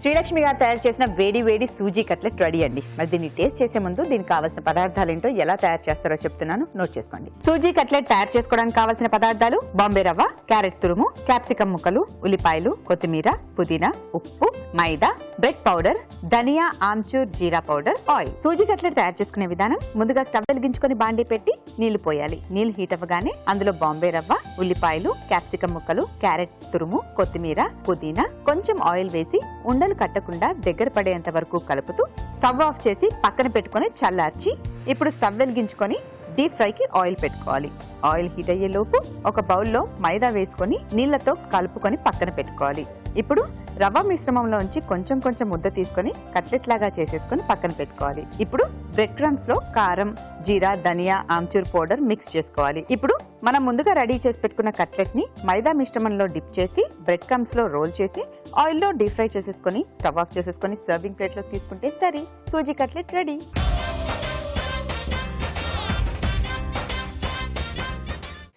శ్రీలక్ష్మి గారు తయారు చేసిన వేడి వేడి సూజీ కట్లెట్ రెడీ అండి. మరి దీన్ని టేస్ట్ చేసే ముందు దీనికి కావాల్సిన పదార్థాలు ఏంటో ఎలా తయారు చేస్తారో చెప్తున్నాను, నోట్ చేసుకోండి. సూజీ కట్లెట్ తయారు చేసుకోవడానికి కావాల్సిన పదార్థాలు: బాంబే రవ్వ, క్యారెట్ తురుము, క్యాప్సికం ముక్కలు, ఉల్లిపాయలు, కొత్తిమీర, పుదీనా, ఉప్పు, మైదా, బ్రెడ్ పౌడర్, ధనియా, ఆమ్చూర్, జీరా పౌడర్, ఆయిల్. సూజీ కట్లెట్ తయారు చేసుకునే విధానం: ముందుగా స్టవ్ వెలిగించుకొని బాండీ పెట్టి నీళ్లు పోయాలి. నీళ్లు హీట్ అవ్వగానే అందులో బాంబే రవ్వ, ఉల్లిపాయలు, క్యాప్సికం ముక్కలు, క్యారెట్ తురుము, కొత్తిమీర, పుదీనా, కొంచెం ఆయిల్ వేసి ఉండలు కట్టకుండా దగ్గర పడేంత వరకు కలుపుతూ స్టవ్ ఆఫ్ చేసి పక్కన పెట్టుకొని చల్లార్చి ఇప్పుడు స్టవ్ వెలిగించుకొని డీప్ ఫ్రైకి ఆయిల్ పెట్టుకోవాలి. ఆయిల్ హీట్ అయ్యే లోపు ఒక బౌల్లో మైదా వేసుకొని నీళ్లతో కలుపుకొని పక్కన పెట్టుకోవాలి. ఇప్పుడు రవ్వ మిశ్రమంలోంచి కొంచెం కొంచెం ముద్ద తీసుకొని కట్లెట్ లాగా చేసేసుకొని పక్కన పెట్టుకోవాలి. ఇప్పుడు బ్రెడ్ క్రమ్స్ లో కారం, జీరా, ధనియా, ఆమ్చూర్ పౌడర్ మిక్స్ చేసుకోవాలి. ఇప్పుడు మనం ముందుగా రెడీ చేసి పెట్టుకున్న కట్లెట్ ని మైదా మిశ్రమంలో డిప్ చేసి బ్రెడ్ క్రమ్స్ లో రోల్ చేసి ఆయిల్ లో డీప్ ఫ్రై చేసేసుకొని స్టవ్ ఆఫ్ చేసేసుకొని సర్వింగ్ ప్లేట్ లో తీసుకుంటే సరే, సూజీ కట్లెట్ రెడీ.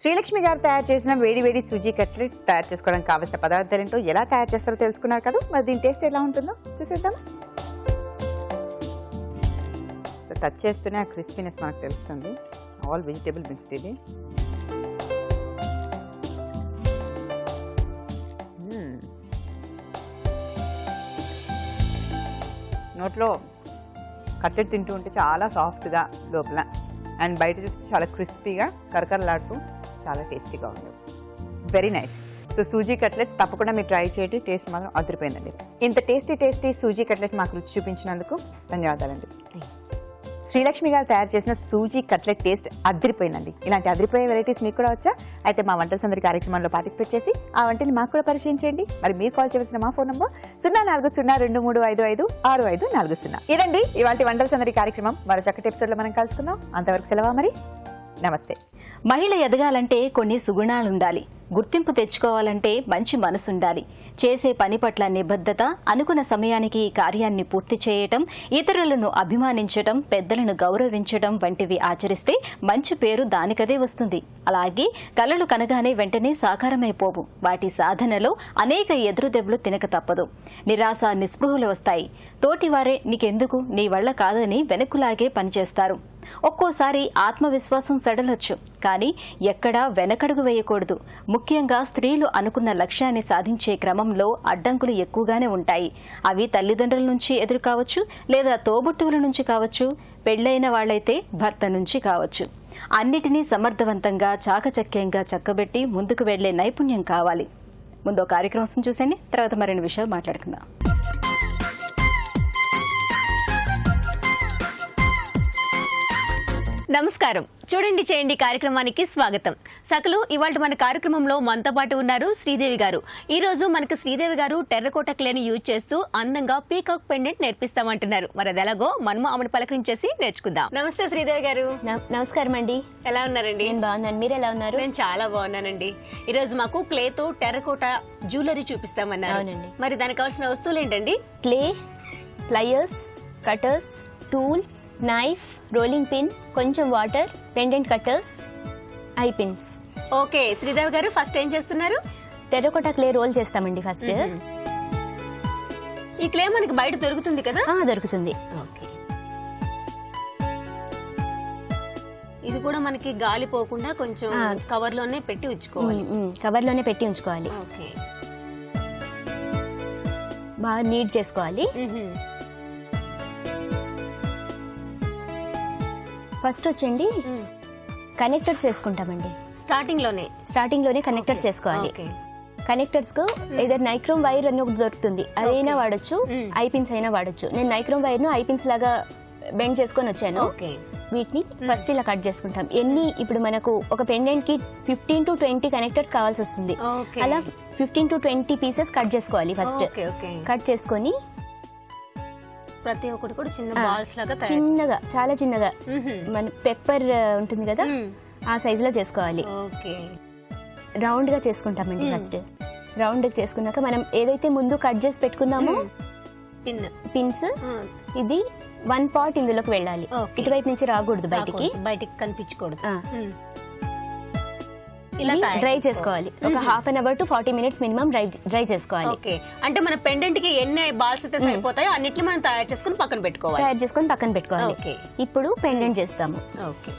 శ్రీలక్ష్మి గారు తయారు చేసిన వేడి వేడి సూజీ కట్లెట్ తయారు చేసుకోవడానికి కావాల్సిన పదార్థాలు ఏంటో, ఎలా తయారు చేస్తారో తెలుసుకున్నారు కదా. మరి దీని టేస్ట్ ఎలా ఉంటుందో చూసేద్దాం. టచ్ చేస్తూనే ఆ క్రిస్పీనెస్ మనకు తెలుస్తుంది. ఆల్ వెజిటేబుల్ మిక్స్డ్ ఇది. నోట్లో కట్లెట్ తింటూ ఉంటే చాలా సాఫ్ట్గా లోపల, అండ్ బయట చూస్తే చాలా క్రిస్పీగా కరకరలాడుతూ చాలా టేస్టీగా ఉంది. Very nice. So suji cutlet తప్పకుండా మీరు ట్రై చేయండి. టేస్ట్ మాత్రం అదిరిపోయిందండి. ఇంత టేస్టీ సూజీ కట్లెట్ మాకు రుచి చూపించినందుకు ధన్యవాదాలండి. శ్రీలక్ష్మి గారు తయారు చేసిన సూజీ కట్లెట్ టేస్ట్ అదిరిపోయిందండి. ఇలాంటి అదిరిపోయే వెరైటీస్ మీకు కూడా వచ్చా? అయితే మా వంటల సందడి కార్యక్రమంలో పార్టిసిపేట్ చేసి ఆ వంటని మాకు కూడా పరిచయం చేయండి. మరి మీరు కాల్ చేయవలసిన మా ఫోన్ నంబర్ 040235554540. ఇదండి ఇవాళ వంటల సందడి కార్యక్రమం. మరో చక్కటి ఎపిసోడ్లో మనం కలుసుకుందాం. అంతవరకు సెలవా మరి. నమస్తే. మహిళ ఎదగాలంటే కొన్ని సుగుణాలుండాలి. గుర్తింపు తెచ్చుకోవాలంటే మంచి మనసుండాలి. చేసే పని పట్ల నిబద్ధత, అనుకున్న సమయానికి ఈ కార్యాన్ని పూర్తి చేయటం, ఇతరులను అభిమానించటం, పెద్దలను గౌరవించడం వంటివి ఆచరిస్తే మంచి పేరు దానికదే వస్తుంది. అలాగే కలలు కనగానే వెంటనే సాకారమైపోవు. వాటి సాధనలో అనేక ఎదురుదెబ్బలు తినక తప్పదు. నిరాశ, నిస్పృహలు వస్తాయి. తోటివారే నీకెందుకు, నీ వల్ల కాదని వెనక్కులాగే పనిచేస్తారు. ఒక్కోసారి ఆత్మవిశ్వాసం సడలొచ్చు, కానీ ఎక్కడా వెనకడుగు వేయకూడదు. ముఖ్యంగా స్త్రీలు అనుకున్న లక్ష్యాన్ని సాధించే క్రమంలో అడ్డంకులు ఎక్కువగానే ఉంటాయి. అవి తల్లిదండ్రుల నుంచి ఎదురు కావచ్చు, లేదా తోబుట్టువుల నుంచి కావచ్చు, పెళ్లైన వాళ్లైతే భర్త నుంచి కావచ్చు. అన్నిటినీ సమర్థవంతంగా, చాకచక్యంగా చక్కబెట్టి ముందుకు వెళ్లే నైపుణ్యం కావాలి. ముందు కార్యక్రమం చూసేయండి, తర్వాత మరిన్ని విషయాలు మాట్లాడుకుందాం. నమస్కారం. చూడండి చేయండి కార్యక్రమానికి స్వాగతం. సకలు ఇవాళ మన కార్యక్రమంలో మనతో పాటు ఉన్నారు శ్రీదేవి గారు. ఈ రోజు మనకి శ్రీదేవి గారు టెర్రకోట క్లేని యూజ్ చేస్తూ అందంగా పీకాక్ పెండెంట్ నేర్పిస్తామంటున్నారు. మరి అది ఎలాగో మనము ఆమెను పలకరించేసి నేర్చుకుందాం. నమస్తే శ్రీదేవి గారు. నమస్కారం అండి. ఎలా ఉన్నారండి? నేను బాగున్నాను, మీరు ఎలా ఉన్నారు? నేను చాలా బాగున్నానండి. ఈ రోజు మాకు క్లేతో టెర్రకోట జ్యువెలరీ చూపిస్తామన్నారు. అవునండి. మరి దానికి కావాల్సిన వస్తువులు ఏంటండి? Clay, pliers, cutters, tools, knife, rolling pin, కొంచెం water, pendant cutters, eye pins. Okay Sridevi గారు, ఫస్ట్ ఏం చేస్తున్నారు? టెర్రకోట క్లే రోల్ చేస్తామండి ఫస్ట్. ఈ క్లే మనకి బయట దొరుకుతుంది కదా? దొరుకుతుంది. ఓకే. ఇది కూడా మనకి గాలి పోకుండా కొంచెం కవర్ లోనే పెట్టి ఉంచుకోవాలి. కవర్ లోనే పెట్టి ఉంచుకోవాలి. ఓకే. బాగా నీట్ చేసుకోవాలి. ఫస్ట్ వచ్చండి కనెక్టర్స్ వేసుకుంటామండి. స్టార్టింగ్ లోనే కనెక్టర్స్ వేసుకోవాలి. కనెక్టర్స్ కు ఏదైనా నైక్రోమ్ వైర్ అని ఒకటి దొరుకుతుంది, అదైనా వాడచ్చు, ఐ పిన్స్ అయినా వాడచ్చు. నేను నైక్రోమ్ వైర్ ను ఐ పిన్స్ లాగా బెండ్ చేసుకొని వచ్చాను. వీటిని ఫస్ట్ ఇలా కట్ చేసుకుంటాం. ఇప్పుడు మనకు ఒక పెండెంట్ కి 15 to 20 కనెక్టర్స్ కావాల్సి వస్తుంది. అలా 15 to 20 పీసెస్ కట్ చేసుకోవాలి ఫస్ట్. కట్ చేసుకొని ప్రతి ఒక్కటి కూడా చిన్న బాల్స్ లాగా చిన్నగా, చాలా చిన్నగా, మన పెప్పర్ ఉంటుంది కదా ఆ సైజ్ లో చేసుకోవాలి. రౌండ్ గా చేసుకుంటామండి ఫస్ట్. రౌండ్ చేసుకున్నాక మనం ఏదైతే ముందు కట్ చేసి పెట్టుకున్నామో పిన్స్, ఇది 1 పార్ట్ ఇందులోకి వెళ్ళాలి. ఇటువైపు నుంచి రాకూడదు, బయటికి కనిపించకూడదు. డ్రై చేసుకోవాలి. ఒక half an hour to 40 minutes minimum dry చేసుకోవాలి. ఓకే. అంటే మన పెండెంట్ కి ఎన్ని బాల్స్ అయితే సరిపోతాయో అన్నిటిని మనం తయారు చేసుకుని పక్కన పెట్టుకోవాలి. ఇప్పుడు పెండెంట్ చేస్తాము. ఓకే.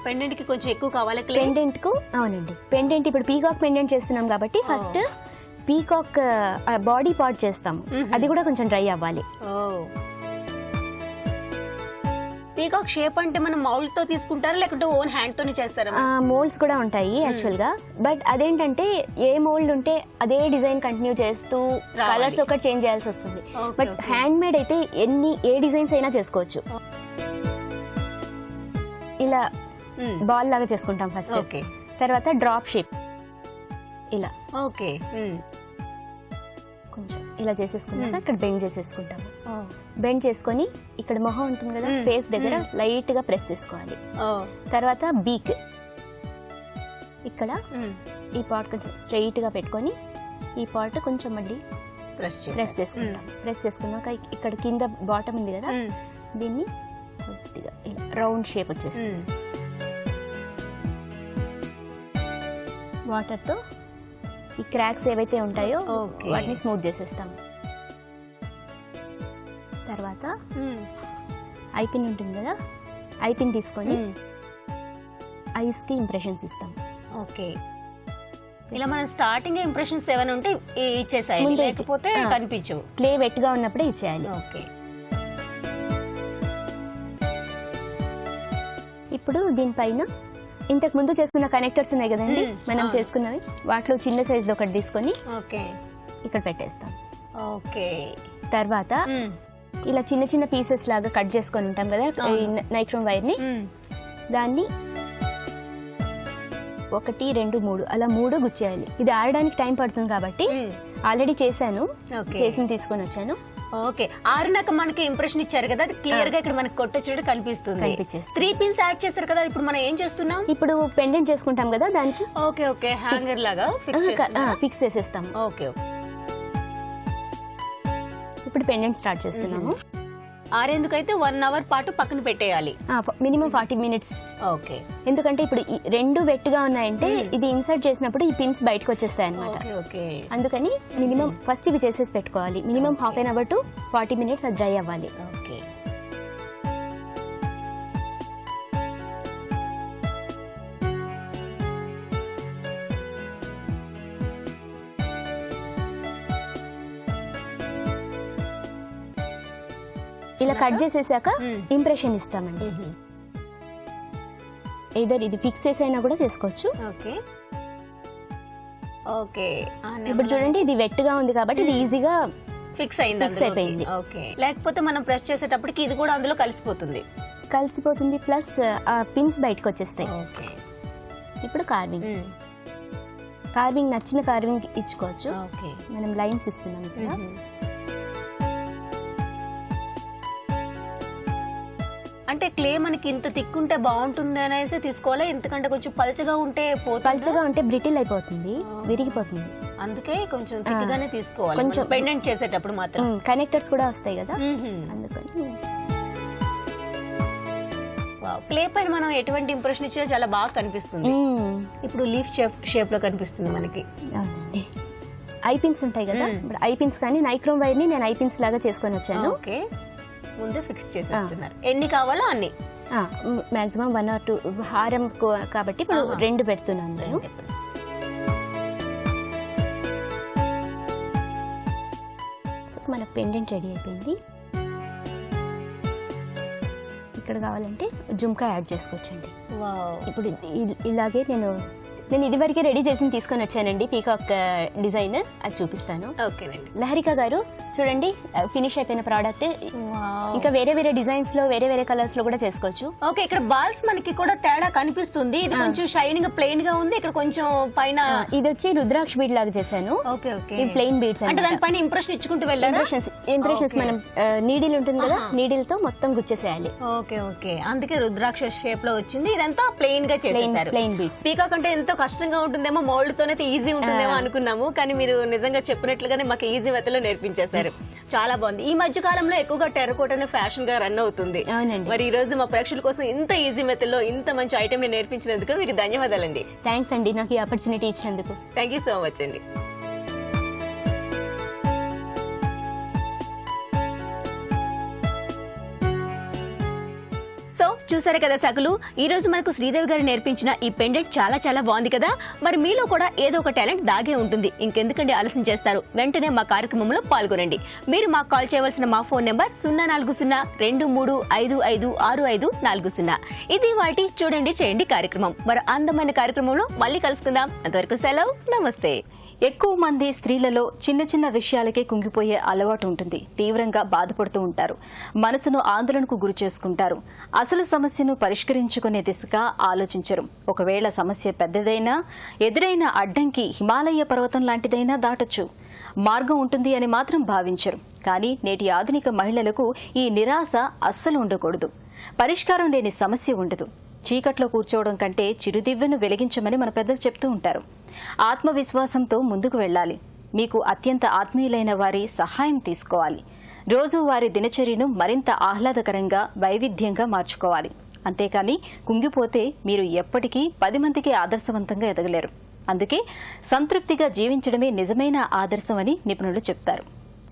పెండెంట్ కి కొంచెం ఎక్కువ కావాలి. పెండెంట్ కు అవునండి. పెండెంట్ ఇప్పుడు పీకాక్ పెండెంట్ చేస్తున్నాం కాబట్టి ఫస్ట్ పీకాక్ బాడీ పార్ట్ చేస్తాము. అది కూడా కొంచెం డ్రై అవ్వాలి. పీకాక్ షేప్ అంటే మనం మౌల్డ్ తో తీసుకుంటారా లేకుంటే ఓన్ హ్యాండ్ తోనే చేస్తారా? మోల్డ్స్ కూడా ఉంటాయి యాక్చువల్ గా. బట్ అదేంటంటే ఏ మోల్డ్ ఉంటే అదే డిజైన్ కంటిన్యూ చేస్తూ కలర్స్ ఒకటి చేంజ్ చేయాల్సి వస్తుంది. బట్ హ్యాండ్ మేడ్ అయితే ఏ డిజైన్స్ అయినా చేసుకోవచ్చు. ఇలా బాల్ లాగా చేసుకుంటాం ఫస్ట్. తర్వాత డ్రాప్ షేప్ ఇలా కొంచెం ఇలా చేసేసుకున్నాక ఇక్కడ బెండ్ చేసేసుకుంటాము. బెండ్ చేసుకొని ఇక్కడ మొహం ఉంటుంది కదా, ఫేస్ దగ్గర లైట్ గా ప్రెస్ చేసుకోవాలి. తర్వాత బీక్ ఇక్కడ ఈ పార్ట్ కొంచెం స్ట్రైట్ గా పెట్టుకొని ఈ పార్ట్ కొంచెం మళ్ళీ ప్రెస్ చేసుకుంటాం. ప్రెస్ చేసుకున్నాక ఇక్కడ కింద బాటమ్ ఉంది కదా, దీన్ని కొద్దిగా ఇలా రౌండ్ షేప్ వచ్చేస్తుంది. వాటర్తో ఈ క్రాక్స్ ఏవైతే ఉంటాయో Okay. వాటిని స్మూత్ చేసేస్తాం. తర్వాత ఐపిన్ ఉంటుంది కదా, ఐపిన్ తీసుకొని ఐస్కి ఇంప్రెషన్స్ ఇస్తాం. ఓకే, ఇలా మనం స్టార్టింగ్ ఇంప్రెషన్స్ ఏమైనా ఉంటే ఇచ్చేసాయి, ముందే లేకపోతే ఆ. కనిపించవు. క్లే వెట్గా ఉన్నప్పుడే ఇచ్చేయాలి. ఓకే, ఇప్పుడు దీనిపైన ఇంతకు ముందు చేసుకున్న కనెక్టర్స్ ఉన్నాయి కదండి, మనం చేసుకున్నవి, వాటిలో చిన్న సైజులో ఒకటి తీసుకొని ఓకే, ఇక్కడ పెట్టేస్తాం. ఓకే. తర్వాత ఇలా చిన్న చిన్న పీసెస్ లాగా కట్ చేసుకొని ఉంటాం కదా ఈ నైక్రోమ్ వైర్ ని, దాన్ని 1, 2, 3 అలా 3 గుచ్చేయాలి. ఇది ఆడడానికి టైం పడుతుంది కాబట్టి ఆల్రెడీ చేశాను, చేసి తీసుకొని వచ్చాను. ఓకే, ఆరినాక మనకి ఇంప్రెషన్ ఇచ్చారు కదా, అది క్లియర్ గా ఇక్కడ మనకి కొట్టొచ్చినట్టు కనిపిస్తుంది. కనిపించేస్తుంది. 3 పిన్స్ యాడ్ చేశారు కదా, ఇప్పుడు మనం ఏం చేస్తున్నాం? ఇప్పుడు పెండెంట్ చేసుకుంటాం కదా దానికి ఓకే, ఓకే, హ్యాంగర్ లాగా ఫిక్స్ చేసేస్తాం. Okay, okay. ఇప్పుడు పెండెంట్ స్టార్ట్ చేస్తున్నాము. ఆరేందుకైతే 1 అవర్ పాటు పక్కన పెట్టేయాలి. Minimum 40 minutes. ఓకే, ఎందుకంటే ఇప్పుడు ఈ 2 వెట్గా ఉన్నాయంటే ఇది ఇన్సర్ట్ చేసినప్పుడు ఈ పిన్స్ బయటకు వచ్చేస్తాయి అనమాట. Okay, okay. అందుకని మినిమం ఫస్ట్ ఇవి చేసేసి పెట్టుకోవాలి. Minimum half an hour to 40 minutes అది డ్రై అవ్వాలి. ఓకే, ఇలా కట్ చేసేసాక ఇంప్రెషన్ ఇస్తామండి. ఏదర్ ఇది ఫిక్స్ చేసి అయినా కూడా చేసుకోవచ్చు. Okay, okay. ఇప్పుడు చూడండి ఇది వెట్గా ఉంది కాబట్టి ఇది ఈజీగా ఫిక్స్ అయింది, ఫిక్స్ అయిపోయింది. ఓకే, లేకపోతే మనం ప్రెస్ చేసేటప్పటికి ఇది కూడా అందులో కలిసిపోతుంది. కలిసిపోతుంది, ప్లస్ ఆ పిన్స్ బయటకు వచ్చేస్తాయి. ఓకే, ఇప్పుడు కార్వింగ్ నచ్చిన కార్వింగ్ ఇచ్చుకోవచ్చు. ఓకే, మనం లైన్స్ ఇస్తున్నాం కదా. అంటే క్లే మనకి ఇంత తిక్కుంటే బాగుంటుంది అనేసి తీసుకోవాలా, ఇంతకంటే కొంచెం పల్చగా ఉంటే పల్చగా ఉంటే బ్రిటిల్ అయిపోతుంది, విరిగిపోతుంది. అందుకే కొంచెం తిక్కగానే తీసుకోవాలి కొంచెం పెండెంట్ చేసేటప్పుడు మాత్రం. కనెక్టర్స్ కూడా వస్తాయి కదా, అందుకని. క్లే పైన మనం ఎటువంటి ఇంప్రెషన్ ఇచ్చినా చాలా బాగా కనిపిస్తుంది. ఇప్పుడు లీఫ్ షేప్ లో కనిపిస్తుంది మనకి. అవునండి. ఐపిన్స్ ఉంటాయి కదా, ఇప్పుడు ఐపిన్స్ కానీ నైక్రోమ్ వైర్ ని నేను ఐపిన్స్ లాగా చేసుకొని వచ్చాను. ఓకే, ముందే ఫిక్స్ చేసేస్తున్నారు. ఎన్ని కావాలో అన్ని, మాక్సిమం 1 or 2 హారం కాబట్టి ఇప్పుడు 2 పెడుతున్నాను నేను. సో మన పెండెంట్ రెడీ అయిపోయింది. ఇక్కడ కావాలంటే జుమ్కా యాడ్ చేసుకోవచ్చండి. ఇప్పుడు ఇలాగే నేను ఇదివరకే రెడీ చేసి తీసుకొని వచ్చానండి పీకాక్ డిజైన్, అది చూపిస్తాను. లహరిక గారు చూడండి ఫినిష్ అయిపోయిన ప్రోడక్ట్. ఇంకా వేరే వేరే డిజైన్స్ లో వేరే వేరే కలర్స్ లో కూడా చేసుకోవచ్చు. ఓకే, ఇక్కడ బాల్స్ మనకి కూడా తేడా కనిపిస్తుంది. ఇది కొంచెం షైనింగ్ ప్లెయిన్ గా ఉంది, ఇక్కడ కొంచెం పైన ఇది వచ్చి రుద్రాక్ష బీడ్ లాగా చేశాను. Okay, okay. ఇది ప్లెయిన్ బీడ్స్ అంటే దానిపైన ఇంప్రెషన్ ఇచ్చుకుంటూ వెళ్ళారు. ఇంప్రెషన్స్ మనం నీడిల్ ఉంటుంది కదా, నీడిల్ తో మొత్తం గుచ్చేసేయాలి. Okay, okay. అందుకే రుద్రాక్ష షేప్ లో వచ్చింది. ఇదంతా ప్లెయిన్ గా చేసేసారు. Plain beads. పీకాక్ అంటే ఎంతో కష్టంగా ఉంటుందేమో, మోల్డ్ తోనైతే ఈజీ ఉంటుందేమో అనుకున్నాము, కానీ మీరు నిజంగా చెప్పినట్లుగానే మాకు ఈజీ మెథడ్ లో నేర్పించేశారు. చాలా బాగుంది. ఈ మధ్య కాలంలో ఎక్కువగా టెర్రకోట అనే ఫ్యాషన్ గా రన్ అవుతుంది. మరి ఈ రోజు మా ప్రేక్షకుల కోసం ఇంత ఈజీ మెథడ్ లో ఇంత మంచి ఐటమ్ ని నేర్పించినందుకు మీకు ధన్యవాదాలండి. థ్యాంక్స్ అండి నాకు ఈ ఆపర్చునిటీ ఇచ్చినందుకు. థ్యాంక్ యూ సో మచ్ అండి. సో చూసారు కదా సకులు, ఈ రోజు మనకు శ్రీదేవి గారు నేర్పించిన ఈ పెండెంట్ చాలా చాలా బాగుంది కదా. మరి మీలో కూడా ఏదో ఒక టాలెంట్ దాగే ఉంటుంది. ఇంకెందుకంటే ఆలస్యం చేస్తారు, వెంటనే మా కార్యక్రమంలో పాల్గొనండి. మీరు మాకు కాల్ చేయవలసిన మా ఫోన్ నెంబర్ 04023556540. ఇది వాటి చూడండి చేయండి కార్యక్రమం. మరి అందమైన కార్యక్రమంలో మళ్ళీ కలుసుకుందాం. అంతవరకు సెలవు, నమస్తే. ఎక్కువ మంది స్త్రీలలో చిన్న చిన్న విషయాలకే కుంగిపోయే అలవాటు ఉంటుంది. తీవ్రంగా బాధపడుతూ ఉంటారు, మనసును ఆందోళనకు గురి చేసుకుంటారు. అసలు సమస్యను పరిష్కరించుకునే దిశగా ఆలోచించరు. ఒకవేళ సమస్య పెద్దదైనా, ఎదురైన అడ్డంకి హిమాలయ పర్వతం లాంటిదైనా దాటొచ్చు, మార్గం ఉంటుంది అని మాత్రం భావించరు. కానీ నేటి ఆధునిక మహిళలకు ఈ నిరాశ అస్సలు ఉండకూడదు. పరిష్కారం లేని సమస్య ఉండదు. చీకట్లో కూర్చోవడం కంటే చిరుదివ్వెను వెలిగించమని మన పెద్దలు చెప్తూ ఉంటారు. ఆత్మవిశ్వాసంతో ముందుకు వెళ్ళాలి. మీకు అత్యంత ఆత్మీయులైన వారి సహాయం తీసుకోవాలి. రోజు వారి దినచర్యను మరింత ఆహ్లాదకరంగా, వైవిధ్యంగా మార్చుకోవాలి. అంతేకాని కుంగిపోతే మీరు ఎప్పటికీ 10 మందికి ఆదర్శవంతంగా ఎదగలేరు. అందుకే సంతృప్తిగా జీవించడమే నిజమైన ఆదర్శం అని నిపుణులు చెప్తారు.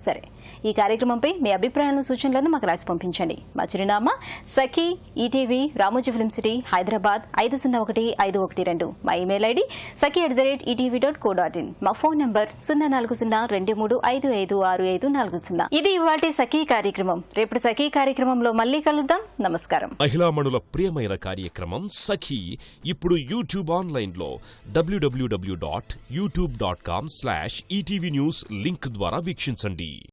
సరే, ఈ కార్యక్రమంపై మీ అభిప్రాయాలను, సూచనలను మాకు రాసి పంపించండి. మా చిరునామా Sakhi, ETV, Ramoji film city, Hyderabad 501512. మా ఇమెయిల్ ఐడి saki@etv.co.in. మా ఫోన్ నంబర్ 040223556540. ఇది ఇవాల్టి సఖీ కార్యక్రమం. రేపటి సఖీ కార్యక్రమంలో మళ్ళీ కలుద్దాం. నమస్కారం. మహిళామణుల ప్రియమైన కార్యక్రమం సఖీ ఇప్పుడు యూట్యూబ్ ఆన్లైన్లో www.youtube.com/etv news లింక్ ద్వారా వీక్షించండి.